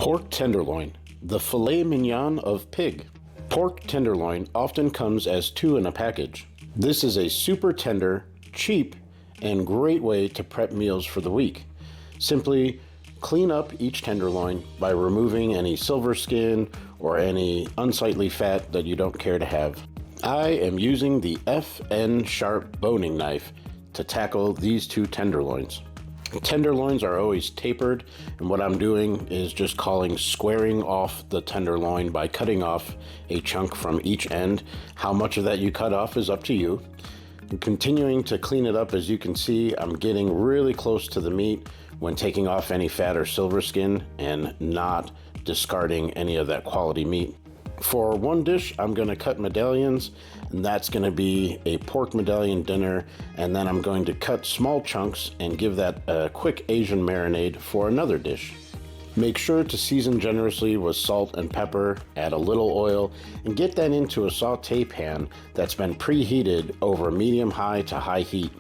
Pork tenderloin, the filet mignon of pig. Pork tenderloin often comes as two in a package. This is a super tender, cheap, and great way to prep meals for the week. Simply clean up each tenderloin by removing any silver skin or any unsightly fat that you don't care to have. I am using the FN Sharp boning knife to tackle these two tenderloins. Tenderloins are always tapered, and what I'm doing is just calling squaring off the tenderloin by cutting off a chunk from each end. How much of that you cut off is up to you. And continuing to clean it up, as you can see, I'm getting really close to the meat when taking off any fat or silver skin and not discarding any of that quality meat. For one dish, I'm going to cut medallions, and that's going to be a pork medallion dinner, and then I'm going to cut small chunks and give that a quick Asian marinade for another dish. Make sure to season generously with salt and pepper, add a little oil, and get that into a saute pan that's been preheated over medium-high to high heat.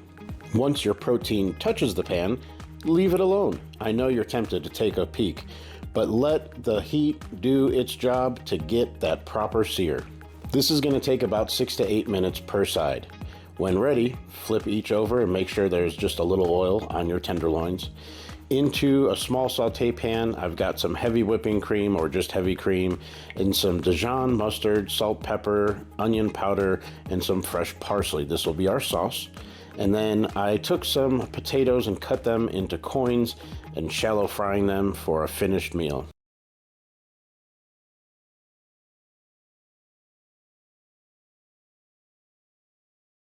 Once your protein touches the pan, leave it alone. I know you're tempted to take a peek, but let the heat do its job to get that proper sear. This is going to take about 6 to 8 minutes per side. When ready, flip each over and make sure there's just a little oil on your tenderloins. Into a small saute pan, I've got some heavy whipping cream or just heavy cream and some Dijon mustard, salt, pepper, onion powder, and some fresh parsley. This will be our sauce. And then I took some potatoes and cut them into coins and shallow frying them for a finished meal.